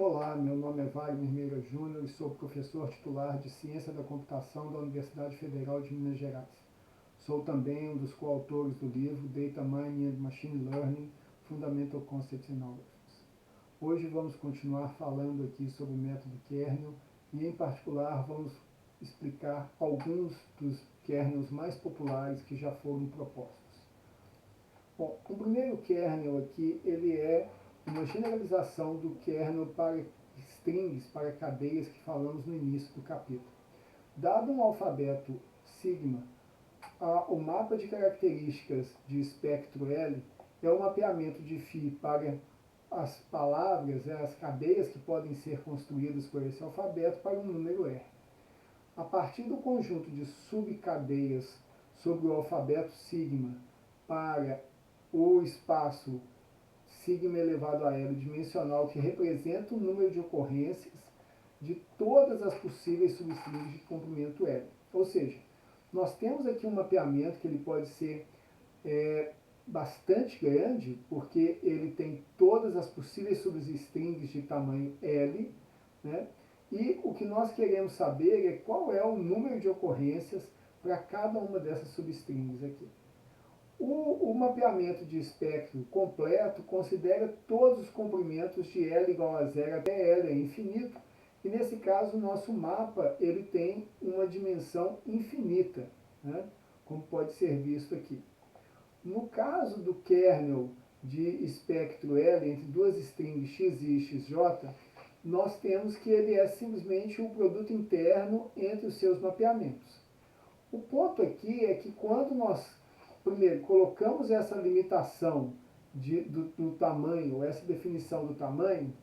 Olá, meu nome é Wagner Meira Júnior e sou professor titular de Ciência da Computação da Universidade Federal de Minas Gerais. Sou também um dos coautores do livro Data Mining and Machine Learning, Fundamental Concepts and Algorithms. Hoje vamos continuar falando aqui sobre o método kernel e, em particular, vamos explicar alguns dos kernels mais populares que já foram propostos. Bom, o primeiro kernel aqui, ele é uma generalização do kernel para strings, para cadeias que falamos no início do capítulo. Dado um alfabeto sigma, o mapa de características de espectro L é o mapeamento de φ para as palavras, as cadeias que podem ser construídas por esse alfabeto para um número R. A partir do conjunto de subcadeias sobre o alfabeto sigma para o espaço sigma elevado a L dimensional, que representa o número de ocorrências de todas as possíveis substrings de comprimento L. Ou seja, nós temos aqui um mapeamento que ele pode ser bastante grande, porque ele tem todas as possíveis substrings de tamanho L, né? E o que nós queremos saber é qual é o número de ocorrências para cada uma dessas substrings aqui. O mapeamento de espectro completo considera todos os comprimentos de L igual a 0 até L é infinito, e nesse caso o nosso mapa ele tem uma dimensão infinita, né? Como pode ser visto aqui. No caso do kernel de espectro L entre duas strings xi e xj, nós temos que ele é simplesmente um produto interno entre os seus mapeamentos. O ponto aqui é que quando nós, primeiro, colocamos essa limitação do tamanho, essa definição do tamanho,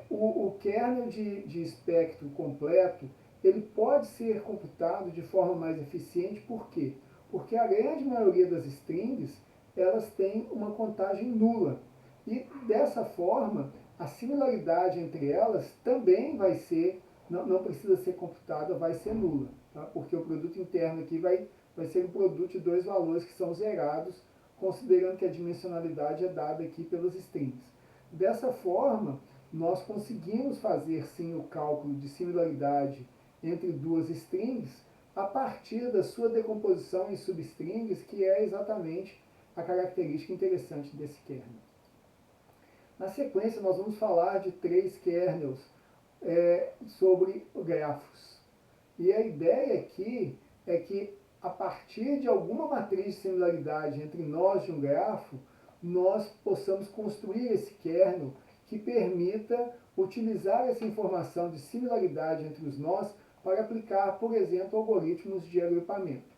o kernel de espectro completo, ele pode ser computado de forma mais eficiente. Por quê? Porque a grande maioria das strings, elas têm uma contagem nula. E dessa forma, a similaridade entre elas também vai ser, não precisa ser computada, vai ser nula. Tá? Porque o produto interno aqui vai ser um produto de dois valores que são zerados, considerando que a dimensionalidade é dada aqui pelas strings. Dessa forma, nós conseguimos fazer sim o cálculo de similaridade entre duas strings a partir da sua decomposição em substrings, que é exatamente a característica interessante desse kernel. Na sequência, nós vamos falar de três kernels sobre grafos. E a ideia aqui é que, a partir de alguma matriz de similaridade entre nós de um grafo, nós possamos construir esse kernel que permita utilizar essa informação de similaridade entre os nós para aplicar, por exemplo, algoritmos de agrupamento.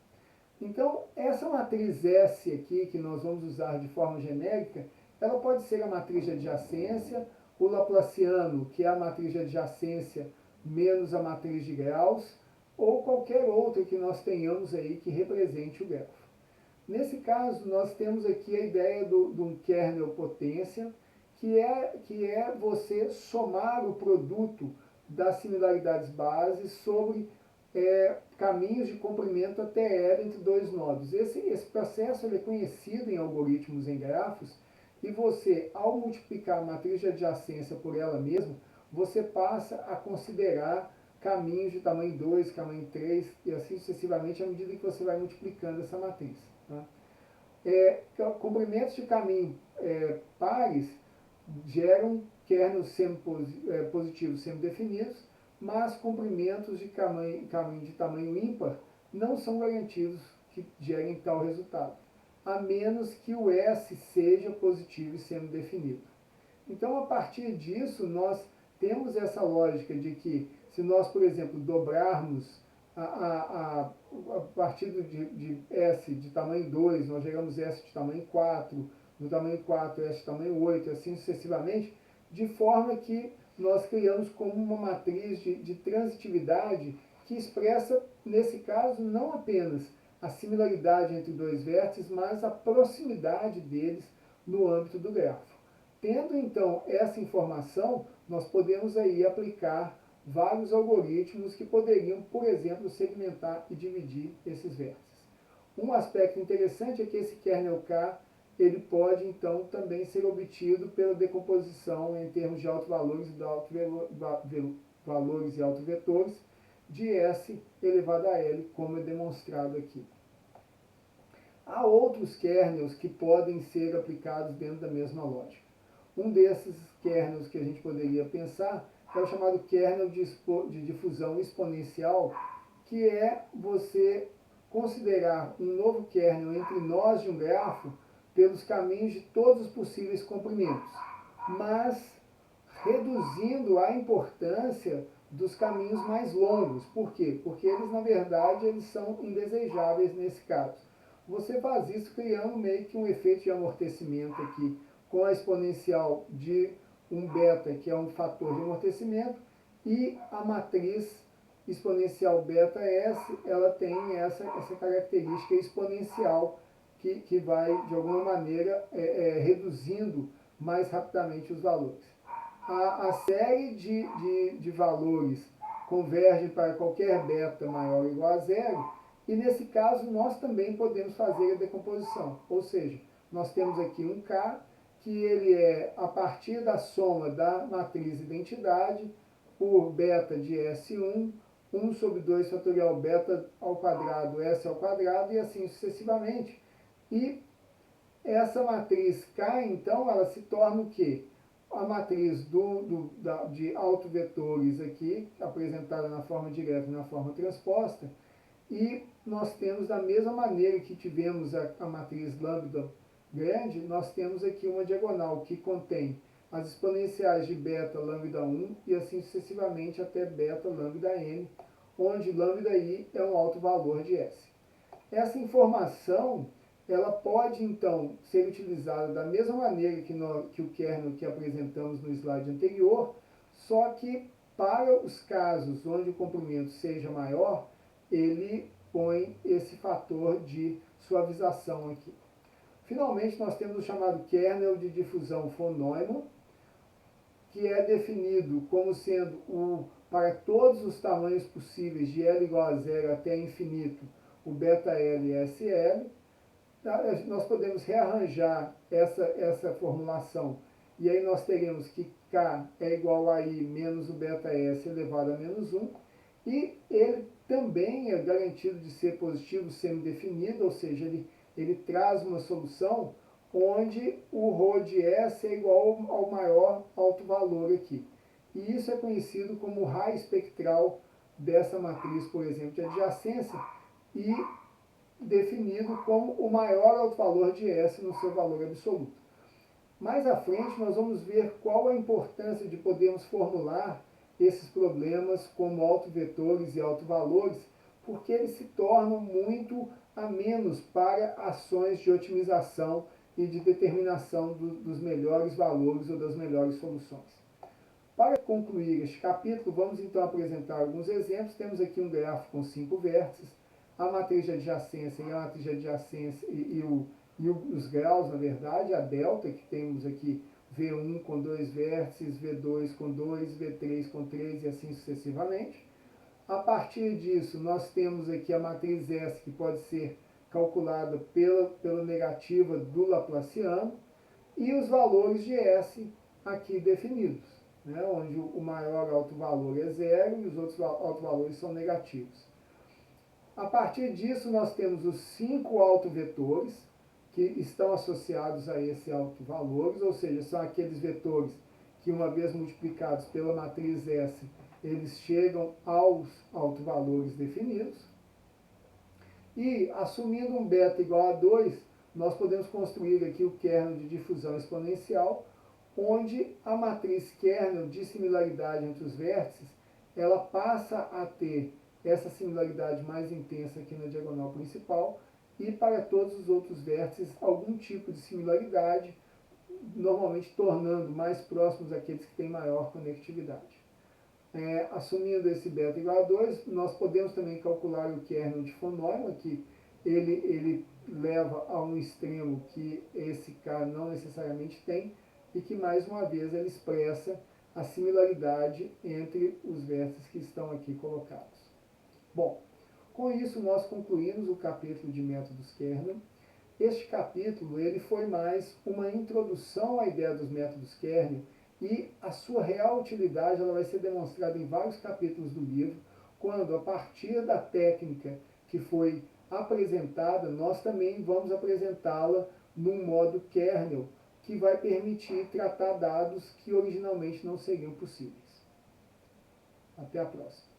Então, essa matriz S aqui, que nós vamos usar de forma genérica, ela pode ser a matriz de adjacência, o Laplaciano, que é a matriz de adjacência menos a matriz de graus, ou qualquer outra que nós tenhamos aí que represente o grafo. Nesse caso, nós temos aqui a ideia de um kernel potência, que é você somar o produto das similaridades bases sobre caminhos de comprimento até L entre dois nodos. Esse processo ele é conhecido em algoritmos em grafos, e você, ao multiplicar a matriz de adjacência por ela mesma, você passa a considerar caminhos de tamanho 2, tamanho 3, e assim sucessivamente, à medida que você vai multiplicando essa matriz. Tá? Comprimentos de caminho pares geram kernels positivos semidefinidos, mas comprimentos de caminho de tamanho ímpar não são garantidos que gerem tal resultado, a menos que o S seja positivo e semidefinido. Então, a partir disso, nós temos essa lógica de que, se nós, por exemplo, dobrarmos a partir de S de tamanho 2, nós geramos S de tamanho 4, do tamanho 4, S de tamanho 8, assim sucessivamente, de forma que nós criamos como uma matriz de transitividade que expressa, nesse caso, não apenas a similaridade entre dois vértices, mas a proximidade deles no âmbito do grafo. Tendo, então, essa informação, nós podemos aí aplicar vários algoritmos que poderiam, por exemplo, segmentar e dividir esses vértices. Um aspecto interessante é que esse kernel K ele pode então também ser obtido pela decomposição em termos de autovalores e valores e autovetores de S elevado a L, como é demonstrado aqui. Há outros kernels que podem ser aplicados dentro da mesma lógica. Um desses kernels que a gente poderia pensar é o chamado kernel de difusão exponencial, que é você considerar um novo kernel entre nós de um grafo pelos caminhos de todos os possíveis comprimentos, mas reduzindo a importância dos caminhos mais longos. Por quê? Porque eles, na verdade, eles são indesejáveis nesse caso. Você faz isso criando meio que um efeito de amortecimento aqui, com a exponencial de um beta, que é um fator de amortecimento, e a matriz exponencial beta S, ela tem essa característica exponencial que vai, de alguma maneira, reduzindo mais rapidamente os valores. A série de valores converge para qualquer beta maior ou igual a zero, e nesse caso nós também podemos fazer a decomposição, ou seja, nós temos aqui um K, que ele é a partir da soma da matriz identidade por beta de S1, 1 sobre 2 fatorial beta ao quadrado, S ao quadrado, e assim sucessivamente. E essa matriz K, então, ela se torna o quê? A matriz de autovetores aqui, apresentada na forma direta e na forma transposta, e nós temos, da mesma maneira que tivemos a matriz lambda grande, nós temos aqui uma diagonal que contém as exponenciais de beta lambda 1 e assim sucessivamente até beta lambda n, onde lambda i é um alto valor de S. Essa informação, ela pode então ser utilizada da mesma maneira que o kernel que apresentamos no slide anterior, só que para os casos onde o comprimento seja maior, ele põe esse fator de suavização aqui. Finalmente, nós temos o chamado kernel de difusão von Neumann, que é definido como sendo para todos os tamanhos possíveis de L igual a zero até infinito, o beta L e SL. Nós podemos rearranjar essa formulação, e aí nós teremos que K é igual a I menos o beta S elevado a menos 1, e ele também é garantido de ser positivo semidefinido, ou seja, ele traz uma solução onde o ρ de S é igual ao maior alto valor aqui. E isso é conhecido como raio espectral dessa matriz, por exemplo, de adjacência, e definido como o maior alto valor de S no seu valor absoluto. Mais à frente, nós vamos ver qual a importância de podermos formular esses problemas como autovetores e autovalores, porque eles se tornam muito amenos para ações de otimização e de determinação dos melhores valores ou das melhores soluções. Para concluir este capítulo, vamos então apresentar alguns exemplos. Temos aqui um grafo com 5 vértices, a matriz de adjacência e a matriz de adjacência e os graus, na verdade, a delta, que temos aqui V1 com 2 vértices, V2 com 2, V3 com 3 e assim sucessivamente. A partir disso, nós temos aqui a matriz S, que pode ser calculada pela negativa do Laplaciano, e os valores de S aqui definidos, né, onde o maior alto valor é zero e os outros altos valores são negativos. A partir disso, nós temos os 5 autovetores, que estão associados a esses autovalores, ou seja, são aqueles vetores que, uma vez multiplicados pela matriz S, eles chegam aos autovalores definidos. E, assumindo um beta igual a 2, nós podemos construir aqui o kernel de difusão exponencial, onde a matriz kernel de similaridade entre os vértices, ela passa a ter essa similaridade mais intensa aqui na diagonal principal, e para todos os outros vértices algum tipo de similaridade, normalmente tornando mais próximos aqueles que têm maior conectividade. Assumindo esse beta igual a 2, nós podemos também calcular o kernel de von Neumann, que ele leva a um extremo que esse K não necessariamente tem, e que mais uma vez ele expressa a similaridade entre os vértices que estão aqui colocados. Bom, com isso nós concluímos o capítulo de métodos kernel. este capítulo ele foi mais uma introdução à ideia dos métodos kernel e a sua real utilidade ela vai ser demonstrada em vários capítulos do livro, quando a partir da técnica que foi apresentada, nós também vamos apresentá-la num modo kernel, que vai permitir tratar dados que originalmente não seriam possíveis. Até a próxima.